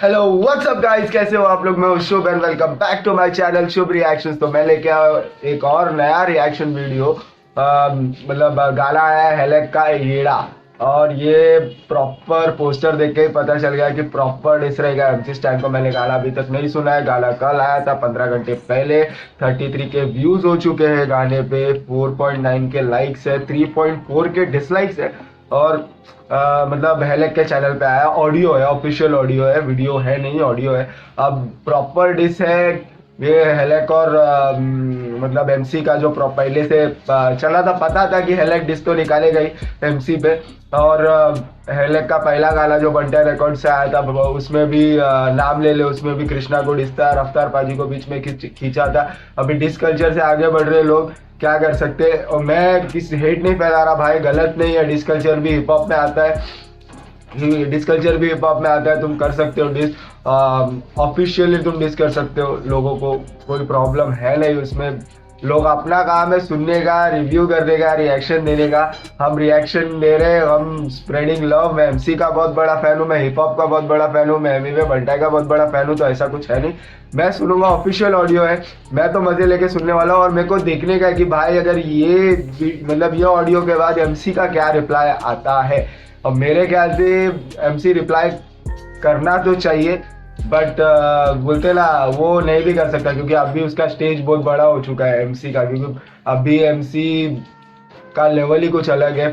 Hello what's up guys, कैसे हो आप लोग। मैं हूं Shubh and welcome back to my channel Shubh reactions. तो मैं लेके आया एक और नया रिएक्शन वीडियो। मतलब गाना आया है हेलेक का येड़ा, और ये प्रॉपर पोस्टर देख के ही पता चल गया कि प्रॉपर डिस रहेगा एमसी स्टैन को। मैंने गाना अभी तक नहीं सुना है, गाना कल आया था 15 घंटे पहले। 33 के व्यूज हो चुके हैं गाने पे, 4.9 के लाइक्स है, 3.4 के डिसलाइक्स है। और मतलब हेलेक के चैनल पे आया, ऑडियो है, ऑफिशियल ऑडियो है, वीडियो है नहीं, ऑडियो है। अब प्रॉपर डिस है ये हेलेक और मतलब एमसी का, जो पहले से चला था, पता था कि हेलेक डिस तो निकालेगा ही एमसी पे। और हेलेक का पहला गाना जो बंटे रिकॉर्ड से आया था उसमें भी नाम ले ले, उसमें भी कृष्णा को डिस था, रफ्तार पाजी को बीच में खींचा था। अभी डिस कल्चर से आगे बढ़ रहे लोग, क्या कर सकते हैं। और मैं किसी हेट नहीं फैला रहा भाई, गलत नहीं है, डिस कल्चर भी हिप हॉप में आता है, डिस कल्चर भी हिप हॉप में आता है। तुम कर सकते हो डिस, ऑफिशियली तुम डिस कर सकते हो लोगों को, कोई प्रॉब्लम है नहीं उसमें। लोग अपना काम है सुनने का, रिव्यू करने का, रिएक्शन देने का। हम रिएक्शन दे रहे हैं, हम स्प्रेडिंग लव। मैं एमसी का बहुत बड़ा फैन हूँ, मैं हिप हॉप का बहुत बड़ा फैन हूँ, मैं एमवी बंटा का बहुत बड़ा फैन हूँ, तो ऐसा कुछ है नहीं। मैं सुनूंगा, ऑफिशियल ऑडियो है, मैं तो मजे लेके सुनने वाला हूँ। और मेरे को देखने का है कि भाई अगर ये मतलब ये ऑडियो के बाद एमसी का क्या रिप्लाई आता है। और मेरे ख्याल से एमसी रिप्लाई करना तो चाहिए, बट बोलते ना वो नहीं भी कर सकता, क्योंकि अभी उसका स्टेज बहुत बड़ा हो चुका है एमसी का। क्योंकि अभी एमसी का लेवल ही कुछ अलग है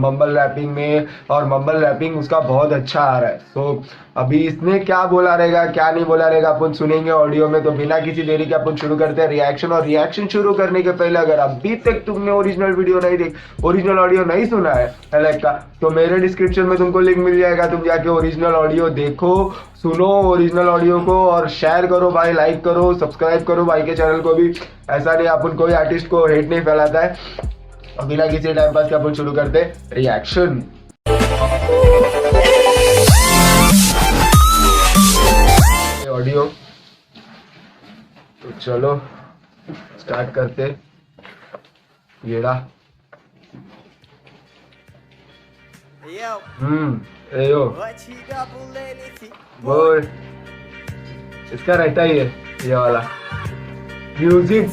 मम्बल रैपिंग में, और मम्बल रैपिंग उसका बहुत अच्छा आ रहा है। तो अभी इसने क्या बोला रहेगा क्या नहीं बोला रहेगा अपन सुनेंगे ऑडियो में। तो बिना किसी देरी के अपन शुरू करते हैं रिएक्शन। और रिएक्शन शुरू करने के पहले अगर अभी तक तुमने ओरिजिनल वीडियो नहीं ओरिजिनल ऑडियो नहीं सुना है हेलेक का, तो मेरे डिस्क्रिप्शन में तुमको लिंक मिल जाएगा, तुम जाके ओरिजिनल ऑडियो देखो, सुनो ओरिजिनल ऑडियो को, और शेयर करो भाई, लाइक करो, सब्सक्राइब करो भाई के चैनल को भी। ऐसा नहीं, अपन कोई आर्टिस्ट को हेट नहीं फैलाता है। और बिना किसी टाइम पास के अपन शुरू करते रिएक्शन। ऑडियो तो चलो स्टार्ट करते येड़ा। एयो वो इसका रहता ही है ये वाला म्यूजिक।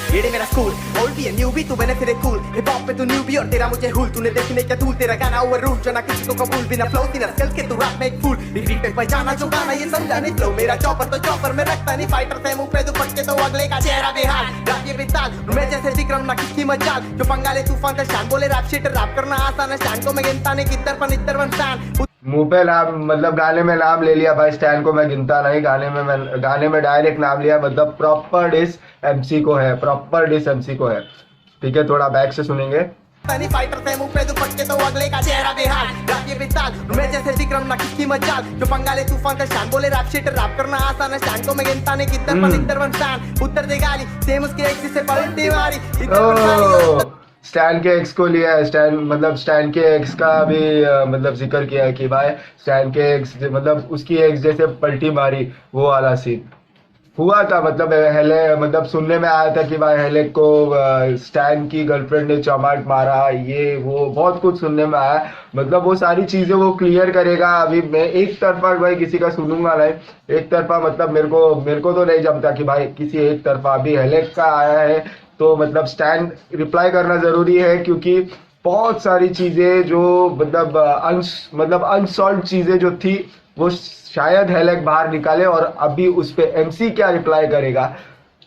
ये मेरा स्कूल ओल्ड भी है न्यू भी, तू मैंने फिर कूल हिप हॉप पे तू न्यू भी, और तेरा मुझे हुल। तूने देखने क्या धूल, तेरा गाना ओवर रूल, जो ना किसी को कबूल, बिना फ्लो तेरा स्किल के तू रैप में एक फूल। रिपीट पे पहचाना जो गाना ये समझा नहीं फ्लो, मेरा चॉपर तो चॉपर में रखता नहीं फाइटर से मुंह पे दुपट्टे तो अगले का चेहरा बेहाल। रैप ये बेताल मैं जैसे विक्रम ना किसकी मजाल, जो पंगाले तूफान का शान बोले रैप शीट रैप करना आसान है, शान को मैं गिनता नहीं किधर पर इधर वन शान। मुंह पे नाम, मतलब गाने में नाम ले लिया भाई, स्टैंड को मैं गिनता नहीं, गाने में डायरेक्ट नाम लिया, मतलब प्रॉपर डिस एमसी को है, प्रॉपर डिस एमसी को है। ठीक है, थोड़ा बैक से सुनेंगे। फाइटर से मुंह पे दुपट्टे तो अगले का चेहरा बेहाल। रैप ये बेताल मैं जैसे विक्रम ना किसकी मजाल, जो पंगाले तूफान का शान बोले रैप शीट रैप करना आसान है, शान को मैं गिनता नहीं किधर पर इधर वन शान। उत्तर दे गाली सेम उसके एक्सिस से पलटी मारी, स्टैन के एक्स को लिया है, स्टैन मतलब स्टैन के एक्स का भी मतलब जिक्र किया है कि भाई स्टैन के एक्स मतलब उसकी एक्स जैसे पलटी मारी, वो वाला सीन हुआ था। मतलब हेले, मतलब सुनने में आया था कि भाई हेलेक को स्टैन की गर्लफ्रेंड ने चमाट मारा, ये वो बहुत कुछ सुनने में आया। मतलब वो सारी चीजें वो क्लियर करेगा। अभी मैं एक तरफा भाई किसी का सुनूंगा नहीं, एक तरफा मतलब मेरे को तो नहीं जमता कि भाई किसी एक तरफा। अभी हेलेक का आया है तो मतलब स्टैंड रिप्लाई करना जरूरी है, क्योंकि बहुत सारी चीजें जो मतलब अनसॉल्व चीजें जो थी वो शायद हेलेक बाहर निकाले, और अभी उस पे एमसी क्या रिप्लाई करेगा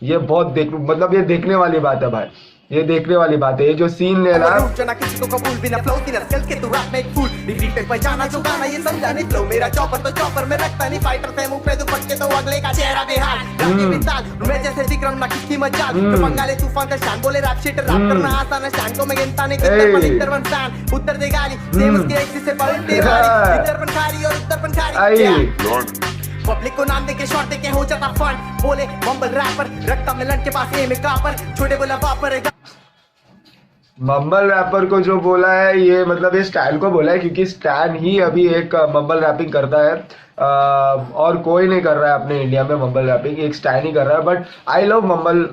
ये बहुत मतलब ये देखने वाली बात है भाई, ये देखने वाली बात है। ये जो सीन है ना, जना किसी को कबूल बिना फ्लो तेरा स्किल के तू रैप में एक फूल। रिपीट पे पहचाना जो गाना ये समझा नहीं फ्लो, मेरा चॉपर तो चॉपर में रखता नहीं फाइटर से मुंह पे दुपट्टे तो अगले का चेहरा बेहाल। रैप ये बेताल मैं जैसे विक्रम ना किसकी मजाल, जो पंगाले तूफान का शान बोले रैप शीट रैप करना आसान है, शान को मैं गिनता नहीं किधर पर इधर वन शान। उत्तर दे गाली सेम उसके एक्सिस से पलटी मारी, इधर पर खारी और उत्तर पर खारी। पब्लिक को नाम देके शॉट देके हो जाता फन, बोले मम्बल रैपर रखता मिलन के पास एम कापर, छोटे बोला वापर। मम्बल रैपर को जो बोला है ये मतलब ये स्टैन को बोला है, क्योंकि स्टैन ही अभी एक मम्बल रैपिंग करता है, और कोई नहीं कर रहा है अपने इंडिया में मम्बल रैपिंग, एक स्टैन ही कर रहा है। But I love mumble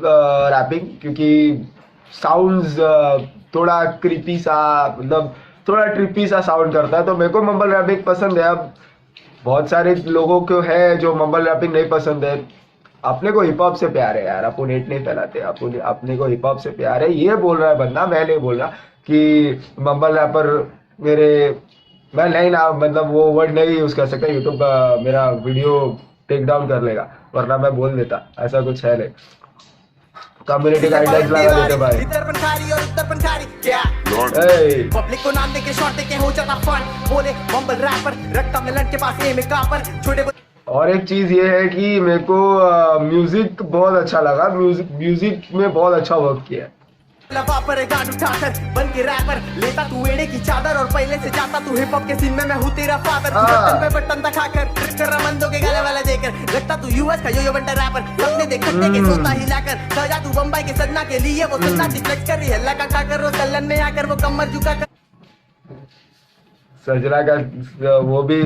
rapping, क्योंकि साउंड्स थोड़ा क्रीपी सा, मतलब थोड़ा ट्रिपी सा साउंड करता है, तो मेरे को मम्बल रैपिंग पसंद है। अब बहुत सारे लोगों को है जो मम्बल रैपिंग नहीं पसंद है। अपने को हिप हॉप से प्यार है यार, अपन नेट नहीं फैलाते, अपने को हिप हॉप से प्यार है, ये बोल रहा है बंदा, मैं नहीं बोल रहा कि मम्बल रैपर मेरे, मैं नहीं ना, मतलब वो वर्ड नहीं यूज कर सकता, यूट्यूब मेरा वीडियो टेक डाउन कर लेगा, वरना मैं बोल देता, ऐसा कुछ है नहीं। कम्युनिटी गाइडलाइंस लगा देते भाई। इधर पण खारी और उधर पण खारी क्या ए, पब्लिक को नाम देके शॉट देके हो जाता फन बोले मम्बल रैपर रखता मिलन के पास एम कापर छोटे और एक चीज ये है कि मेरे को म्यूजिक बहुत अच्छा लगा, म्यूजिक में बहुत अच्छा वर्क किया है। लबा पर गांड उठाकर बन के रैपर लेता तू एड़े की चादर और पहले से जाता तू हिप हॉप के सीन में मैं हूँ तेरा फादर बटन पे बटन दिखाकर ट्रिक कर रमंदों के गले वाला देकर लगता तू यूएस का यो बंटा रैपर सपने देख खट्टे के सोता हिलाकर सजा तू बम्बई के सजना के लिए वो सजना फ्लेक्स कर रही है लगा खाकर वो कलन में आकर वो कमर झुका कर सजना का वो भी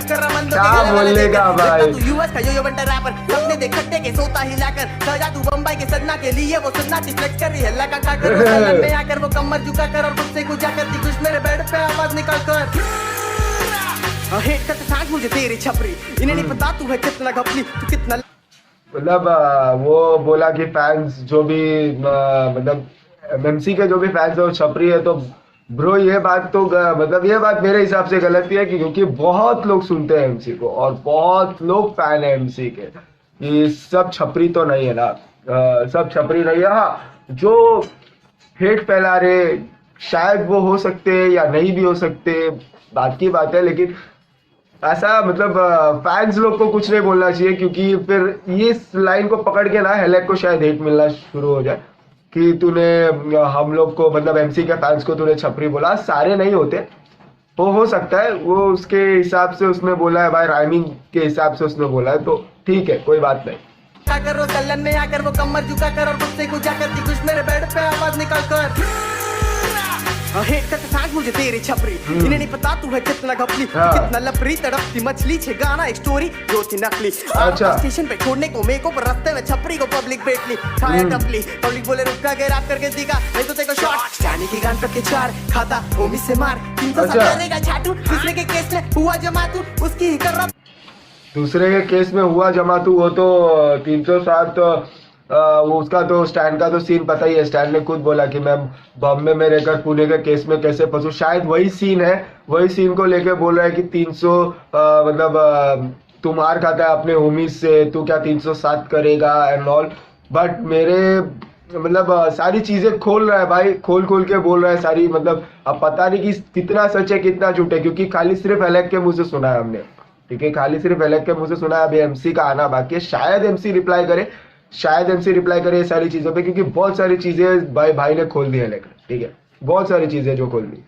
क्या बोलने का भाई। तू यूएस का यो बंटा रैपर सपने देख खट्टे के सोता हिलाकर सजा तू बम्बई के सजना के लिए वो सजना फ्लेक्स कर रही है लगा खाकर वो कलन में आकर वो कमर झुका कर और खुद से कुछ जाकर दी कुछ मेरे बेड पे आवाज निकल कर हेट करते सांग मुझे तेरी छपरी इन्हें नहीं पता तू है कितना घपली तू कितना मतलब वो बोला कि फैंस जो भी मतलब एमएमसी के जो भी फैंस है वो छपरी है, तो ब्रो ये बात तो मतलब ये बात मेरे हिसाब से गलत है कि क्योंकि बहुत लोग सुनते हैं एमसी को और बहुत लोग फैन है एमसी के, ये सब छपरी तो नहीं है ना, सब छपरी नहीं है। हाँ, जो हेट फैला रहे शायद वो हो सकते या नहीं भी हो सकते, बात की बात है, लेकिन ऐसा मतलब फैंस लोग को कुछ नहीं बोलना चाहिए, क्योंकि फिर ये लाइन को पकड़ के ना हेलेक को शायद हेट मिलना शुरू हो जाए कि तूने हम लोग को मतलब एमसी के फैंस को तूने छपरी बोला। सारे नहीं होते, वो हो सकता है वो उसके हिसाब से उसने बोला है भाई, राइमिंग के हिसाब से उसने बोला है, तो ठीक है, कोई बात नहीं। कर वो कलन में आकर वो कमर झुका कर और खुद से कुछ जाकर दी कुछ मेरे बेड पे आवाज निकल कर हेट करते सांग मुझे तेरी छपरी इन्हें नहीं पता तू है कितना घपली कितना लपरी तड़पती मछली छे गाना एक स्टोरी जो थी नकली अच्छा। स्टेशन पे छोड़ने को मेरे को पर रास्ते में छपरी को पब्लिक बैठ ली खाया टपली पब्लिक बोले रुका गए रात करके दिखा नहीं तो तेरे को शॉट जाने की गान के चार खाता होमी से मार 300 करेगा छाटू दूसरे के केस में हुआ जमा तू उसकी ही कर रहा दूसरे के केस में हुआ जमा तू, वो तो 307 वो उसका तो स्टैंड का तो सीन पता ही है। स्टैंड ने खुद बोला कि मैं बॉम्बे में रहकर पुणे के केस में कैसे फंसू, शायद वही सीन है, वही सीन को लेके बोल रहा है कि 300 मतलब तू मार खाता है अपने होमीज से, तू क्या 307 करेगा एंड ऑल। बट मेरे मतलब सारी चीजें खोल रहा है भाई, खोल खोल के बोल रहा है सारी, मतलब अब पता नहीं कि कितना सच है कितना झूठ है, क्योंकि खाली सिर्फ एलेक के मुंह से सुना है हमने, ठीक है, खाली सिर्फ एलेक के मुंह से सुना है। अभी एमसी का आना बाकी है, शायद एमसी रिप्लाई करे, शायद एमसी रिप्लाई करे ये सारी चीजों पे, क्योंकि बहुत सारी चीजें भाई ने खोल दी है लेकर, ठीक है, बहुत सारी चीजें जो खोल दी।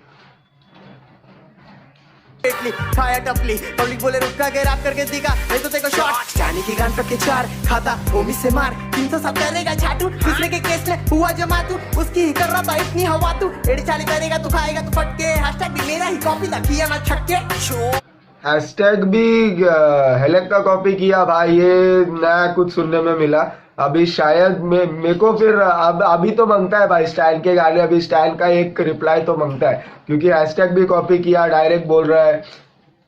खाया टपली पब्लिक बोले रुका गए रात करके दिखा नहीं तो तेरे को शॉट जाने की गान के चार खाता होमी से मार 307 करेगा छाटू दूसरे के केस में हुआ जमा तू उसकी ही कर रहा था इतनी हवा तू एड़ी चाली करेगा तू खाएगा तू फटके हैशटैग भी मेरा ही कॉपी था किया ना छक्के हैशटैग भी हेलेक का कॉपी किया भाई, ये नया कुछ सुनने में मिला। अभी शायद मेरे को फिर अभी तो मांगता है भाई स्टाइल के गाने, अभी स्टाइल का एक रिप्लाई तो मांगता है, क्योंकि हैशटैग भी कॉपी किया, डायरेक्ट बोल रहा है,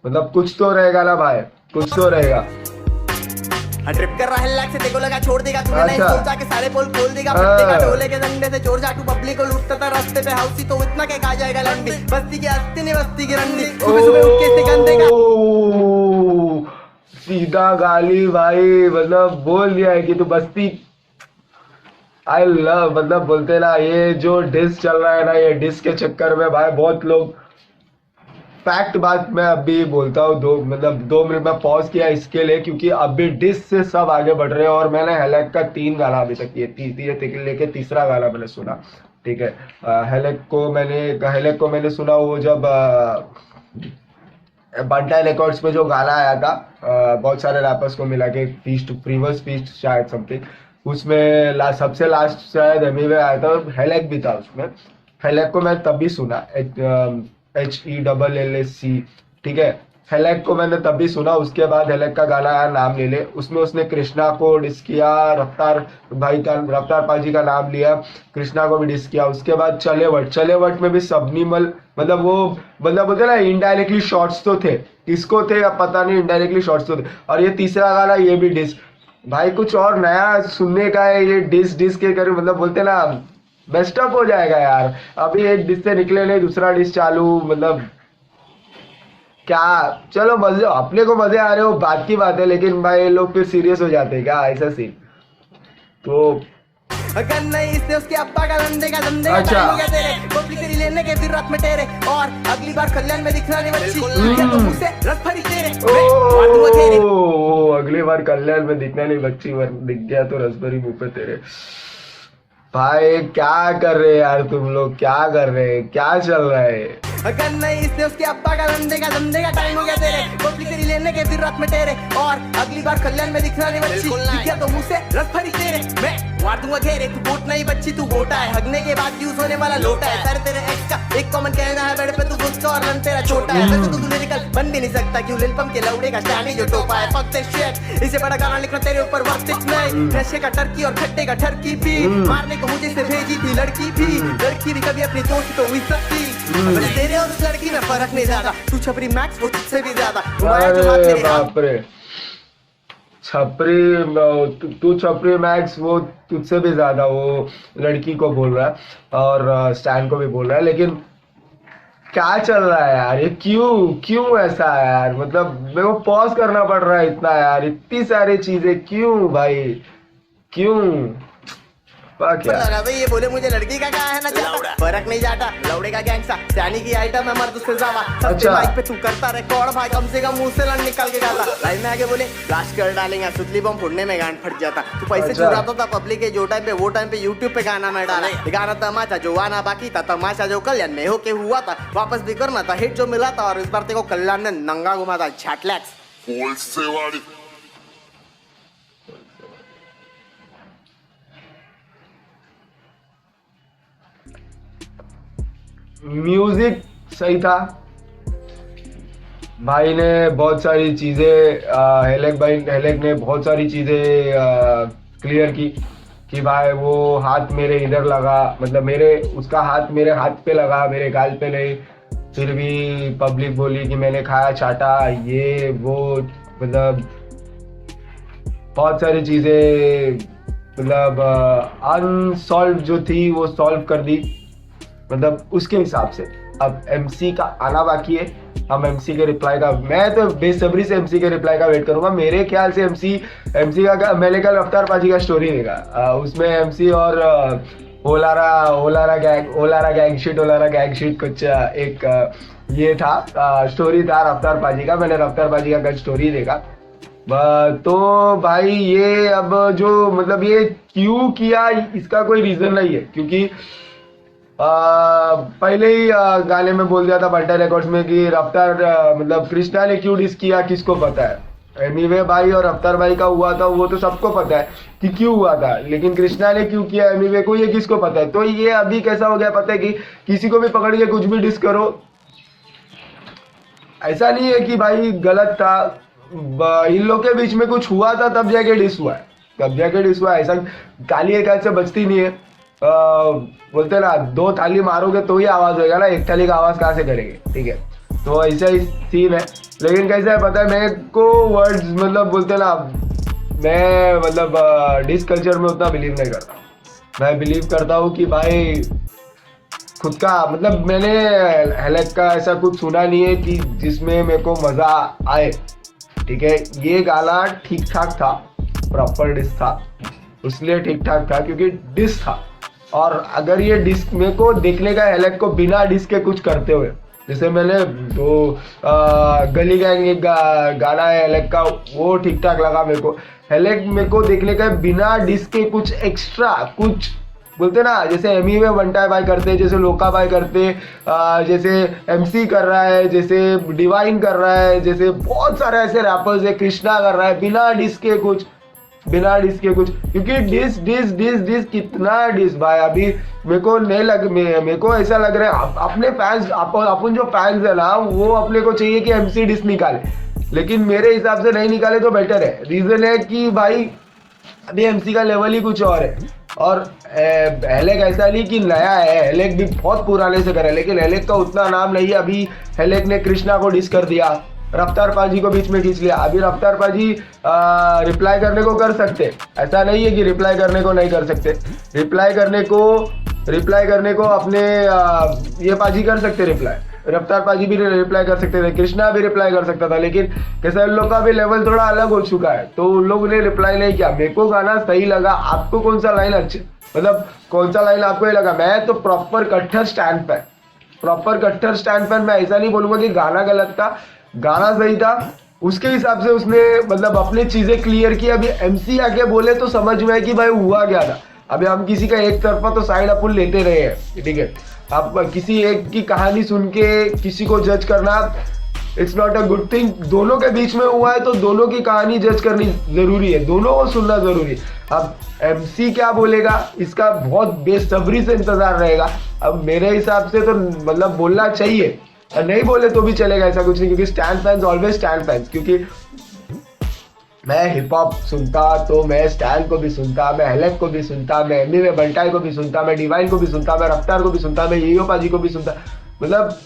मतलब कुछ तो रहेगा ना भाई, कुछ तो रहेगा। ट्रिप कर रहा है लाख से देखो लगा छोड़ देगा तूने नहीं अच्छा। सोचा के सारे पोल खोल देगा फटेगा ढोले के डंडे से चोर जाटू पब्लिक को लूटता था रास्ते पे हाउसी तो इतना के खा जाएगा लंडी बस्ती की हस्ती ने बस्ती की रंडी सुबह सुबह उठ के सिकन देगा सीधा गाली भाई, मतलब बोल दिया है कि तू बस्ती आई लव, मतलब बोलते ना ये जो डिस चल रहा है ना, ये डिस के चक्कर में भाई बहुत लोग, फैक्ट बात मैं अभी बोलता हूँ, 2 मिनट में पॉज किया इसके लिए, क्योंकि अभी डिस से सब आगे बढ़ रहे हैं। और मैंने हेलेक का 3 गाना अभी तक ये लेके तीसरा गाना मैंने सुना, ठीक है। हेलेक को मैंने सुना वो जब बंटा रिकॉर्ड्स पे जो गाना आया था, बहुत सारे रैपर्स को मिला के फ्रीवर्स फीस्ट शायद समथिंग, उसमें सबसे लास्ट शायद एमीवे आया था, हेलेक भी था उसमें। हेलेक को मैं तभी सुना HELLSC, ठीक है, हेलेक को मैंने तभी सुना, उसके बाद हेलेक का गाना आया नाम ले ले, उसमें उसने कृष्णा को डिस किया, रफ्तार पाजी का नाम लिया, कृष्णा को भी डिस किया। उसके बाद चले वट में भी सबनीमल, मतलब वो मतलब बोलते ना इनडायरेक्टली शॉर्ट्स तो थे, किसको थे अब पता नहीं, इनडायरेक्टली शॉर्ट्स तो थे। और ये तीसरा गाना ये भी डिस, भाई कुछ और नया सुनने का है, ये डिस के कर मतलब बोलते ना बेस्ट अप हो जाएगा यार। अभी एक डिस से निकले नहीं, दूसरा डिस चालू, मतलब क्या। चलो मजे, अपने को मजे आ रहे हो बात की बात है, लेकिन भाई लोग फिर सीरियस हो जाते हैं क्या, ऐसा सीन तो। अगर नहीं इससे उसके अब्बा का धंधे का अच्छा। टाइम हो गया तेरे, कॉपी तेरी लेने के फिर रात में तेरे, और अगली बार कल्याण में दिखना नहीं बच्ची, क्या तो मुझसे रस भरी तेरे, मैं मार दूंगा तेरे। अगली बार कल्याण में दिखना नहीं बच्ची, दिख गया तो रसभरी मुंह पे तेरे। भाई क्या कर रहे हैं यार तुम लोग, क्या कर रहे हैं, क्या चल रहा है। अगर नहीं इससे उसके अब्बा का धंधे का टाइम हो गया तेरे, कॉपी तेरी लेने के फिर रात में तेरे, और अगली बार कल्याण में दिखना नहीं बच्ची, क्या तो मुंह से रस भरी तेरे, मैं मार दूंगा घेरे। तू वोट नहीं बच्ची तू वोटा है, हगने के बाद यूज होने वाला लोटा है, सर तेरे एक्स का एक कॉमन कहना है, बेड पे तू गुस्सा और रन तेरा छोटा है, वैसे तो तू लिरिकल बन भी नहीं सकता, क्यों लिलपम के लौड़े का स्टैंड ही जो टोपा है, फक दिस शिट, इससे बड़ा गाना लिखना तेरे ऊपर वक्त नहीं, नशे का टर्की और खट्टे का ठरकी भी, मारने को मुझे से भेजी थी लड़की भी कभी अपनी दोस्त तो हुई सकती, तेरे और उस लड़की में फर्क नहीं ज्यादा, तू छपरी मैक्स वो तुझसे भी ज्यादा, अरे बाप रे, छपरी तू छपरी मैक्स वो तुझसे भी ज्यादा, वो लड़की को बोल रहा है और स्टैन को भी बोल रहा है। लेकिन क्या चल रहा है यार, ये क्यों ऐसा है यार, मतलब मेरे को पॉज करना पड़ रहा है इतना यार, इतनी सारी चीजें क्यों भाई, क्यों लगा भाई ये बोले मुझे लड़की का क्या है ना चाहता, फर्क नहीं जाता लौड़े का गैंग सा, सैनी की आइटम है मर्द उससे जावा, सबसे माइक पे तू करता रिकॉर्ड भाई, कम से कम मुंह से लड़ निकल के जाता, लाइन में आगे बोले ब्लास्ट कर डालेंगे, सुतली बम फोड़ने में गांड फट जाता, तू पैसे चुराता था पब्लिक के जो टाइम पे, वो टाइम पे यूट्यूब पे गाना में डाला, गाना तमाचा जो आना बाकी था, तमाचा जो कल्याण में होके हुआ था, वापस भी करना था, हिट जो मिला था, और इस बार तेरे को कल्याण ने नंगा घुमा था, छाटलैक्स म्यूजिक सही था, भाई ने बहुत सारी चीजें, हेलेक ने बहुत सारी चीजें क्लियर की कि भाई वो हाथ मेरे इधर लगा, मतलब उसका हाथ मेरे हाथ पे लगा, मेरे गाल पे नहीं, फिर भी पब्लिक बोली कि मैंने खाया चाटा, ये वो, मतलब बहुत सारी चीजें, मतलब अनसॉल्व जो थी वो सॉल्व कर दी, मतलब उसके हिसाब से। अब एमसी का आना बाकी है, हम एमसी के रिप्लाई का, मैं तो बेसब्री से एमसी के रिप्लाई का वेट करूंगा। मेरे ख्याल से एमसी का मैंने कल रफ्तार पाजी का स्टोरी देखा, उसमें एमसी और ओलारा गैंग शीट कुछ एक ये था, स्टोरी था रफ्तार पाजी का, मैंने रफ्तार पाजी का कल स्टोरी देखा। तो भाई ये अब जो मतलब ये क्यों किया इसका कोई रीजन नहीं है, क्योंकि पहले ही गाने में बोल दिया था बंटा रिकॉर्ड्स में कि रफ्तार मतलब कृष्णा ने क्यों डिस किया किसको पता है। एनीवे भाई और रफ्तार भाई का हुआ था वो तो सबको पता है कि क्यों हुआ था, लेकिन कृष्णा ने क्यों किया एनीवे को ये किसको पता है। तो ये अभी कैसा हो गया पता है कि किसी को भी पकड़ के कुछ भी डिस करो, ऐसा नहीं है कि भाई गलत था, इन लोग के बीच में कुछ हुआ था तब जाके डिस हुआ है, ऐसा गाली एक हाथ से बचती नहीं है। बोलते ना दो थाली मारोगे तो ही आवाज होगा ना, एक थाली का आवाज कहाँ से करेंगे, ठीक है। तो ऐसा ही सीन है, लेकिन कैसा है पता है मेरे को वर्ड्स मतलब बोलते ना, मैं मतलब डिस कल्चर में उतना बिलीव नहीं करता। मैं बिलीव करता हूँ कि भाई खुद का मतलब मैंने हेलेक का ऐसा कुछ सुना नहीं है कि जिसमें मेरे को मजा आए, ठीक है। ये गाना ठीक ठाक था, प्रॉपर डिस था, इसलिए ठीक ठाक था क्योंकि डिस था। और अगर ये डिस मेरे को देखने का हेलेक को बिना डिस के कुछ करते हुए, जैसे मैंने तो गली गैंग एक गाना है हेलेक का, वो ठीक ठाक लगा मेरे को। हेलेक मेरे को देखने का बिना डिस के कुछ एक्स्ट्रा कुछ बोलते ना, जैसे एमी में वंटा भाई करते, जैसे लोका भाई करते, जैसे एमसी कर रहा है, जैसे डिवाइन कर रहा है, जैसे बहुत सारे ऐसे रैपर्स है, कृष्णा कर रहा है, बिना डिस के कुछ बिना डिस के कुछ, क्योंकि डिस डिस डिस डिस कितना डिस भाई। अभी मेरे को नहीं मेरे को ऐसा लग रहा है अपने फैंस अपन जो फैंस है ना वो अपने को चाहिए कि MC डिस निकाले, लेकिन मेरे हिसाब से नहीं निकाले तो बेटर है। रीजन है कि भाई अभी MC का लेवल ही कुछ और है। और हेलेक ऐसा नहीं कि नया है, हेलेक भी बहुत पुराने से करे, लेकिन हेलेक का उतना नाम नहीं है। अभी हेलेक ने कृष्णा को डिस कर दिया, रफ्तार पाजी को बीच में खींच लिया। अभी रफ्तार पाजी रिप्लाई करने को कर सकते, ऐसा नहीं है कि रिप्लाई करने को नहीं कर सकते। रिप्लाई करने को अपने ये पाजी कर सकते रिप्लाई, रफ्तार पाजी भी रिप्लाई कर सकते थे, कृष्णा भी रिप्लाई कर सकता था, लेकिन कैसे उन लोग का भी लेवल थोड़ा अलग हो चुका है तो उन लोगों ने रिप्लाई नहीं किया। मेरे को गाना सही लगा। आपको कौन सा लाइन अच्छे, मतलब कौन सा लाइन आपको ये लगा? मैं तो प्रॉपर कट्टर स्टैंड पर, मैं ऐसा नहीं बोलूंगा कि गाना गलत था, गाना सही था। उसके हिसाब से उसने मतलब अपनी चीजें क्लियर की। अभी MC आके बोले तो समझ में है कि भाई हुआ क्या था। अभी हम किसी का एक तरफा तो साइड अपन लेते रहे हैं, ठीक है। आप किसी एक की कहानी सुन के किसी को जज करना it's not a good thing. दोनों के बीच में हुआ है तो दोनों की कहानी जज करनी जरूरी है, दोनों को सुनना जरूरी है। अब MC क्या बोलेगा इसका बहुत बेसब्री से इंतजार रहेगा। अब मेरे हिसाब से तो मतलब बोलना चाहिए, और नहीं बोले तो भी चलेगा, ऐसा कुछ नहीं, क्योंकि stand fans always stand fans. क्योंकि मैं हिप हॉप सुनता तो मैं स्टैंड को भी सुनता, मैं हेलेक को भी सुनता, मैं एमी में बंटाई को भी सुनता, मैं डिवाइन को भी सुनता, मैं रफ्तार को भी सुनता, मैं येयो पाजी को भी सुनता। मतलब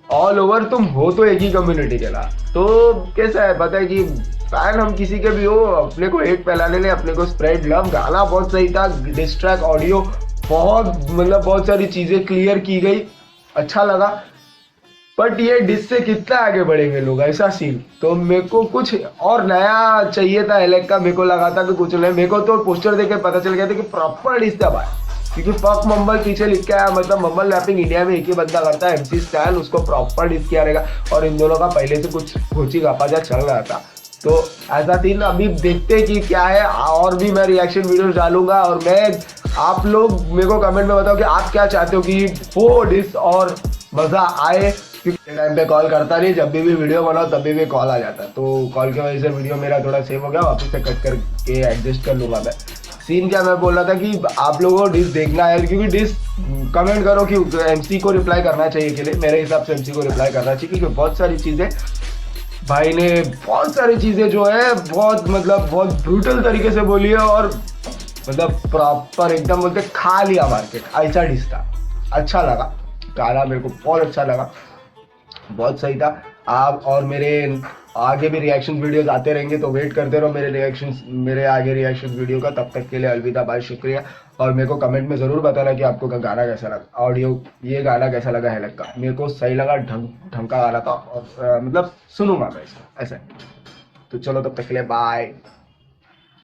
ऑल ओवर तुम हो तो एक ही कम्युनिटी के ना। तो कैसा है पता है कि फैन हम किसी के भी हो, अपने को हेट फैलाने ले, अपने को स्प्रेड लव। गाना बहुत सही था, डिस्ट्रैक ऑडियो बहुत सारी चीजें क्लियर की गई, अच्छा लगा। बट ये डिस से कितना आगे बढ़ेंगे लोग, ऐसा सीन। तो मेरे को कुछ और नया चाहिए था हेलेक का। मेरे को लगा था कि कुछ नहीं, मेरे को तो पोस्टर देख के पता चल गया था कि प्रॉपर डिस था भाई। क्योंकि फक मम्बल पीछे लिख के आया, मतलब मम्बल रैपिंग इंडिया में एक ही बंदा करता है, MC स्टैन, उसको प्रॉपर डिस किया रहेगा। और इन दोनों का पहले से कुछ घोची गापाजा चल रहा था, तो ऐसा सीन। अभी देखते कि क्या है, और भी मैं रिएक्शन वीडियोस डालूंगा। और मैं आप लोग मेरे को कमेंट में बताओ कि आप क्या चाहते हो कि वो डिस और मजा आए। क्योंकि टाइम पे कॉल करता नहीं, जब भी वीडियो बनाओ तभी भी कॉल आ जाता है, तो कॉल की वजह से वीडियो मेरा थोड़ा सेव हो गया, वापस से कट करके एडजस्ट कर लूँगा मैं। सीन क्या मैं बोल रहा था कि आप लोगों को डिस देखना है, क्योंकि डिस कमेंट करो कि MC को रिप्लाई करना चाहिए के लिए। मेरे हिसाब से MC को रिप्लाई करना चाहिए, क्योंकि बहुत सारी चीज़ें भाई ने, बहुत सारी चीज़ें जो है बहुत ब्रूटल तरीके से बोली है, और मतलब प्रॉपर एकदम बोलते खा लिया मार्केट, ऐसा डिस था। अच्छा लगा गाना, मेरे को बहुत अच्छा लगा, बहुत सही था। आप और मेरे आगे भी रिएक्शन वीडियोस आते रहेंगे, तो वेट करते रहो मेरे आगे रिएक्शन वीडियो का। तब तक के लिए अलविदा, बाय, शुक्रिया। और मेरे को कमेंट में ज़रूर बताना कि आपको गाना कैसा लगा, ऑडियो ये गाना कैसा लगा हेलेक का। मेरे को सही लगा, ढंग का गाना था, और मतलब सुनूंगा मैं इसको ऐसा। तो चलो तब तक के लिए बाय।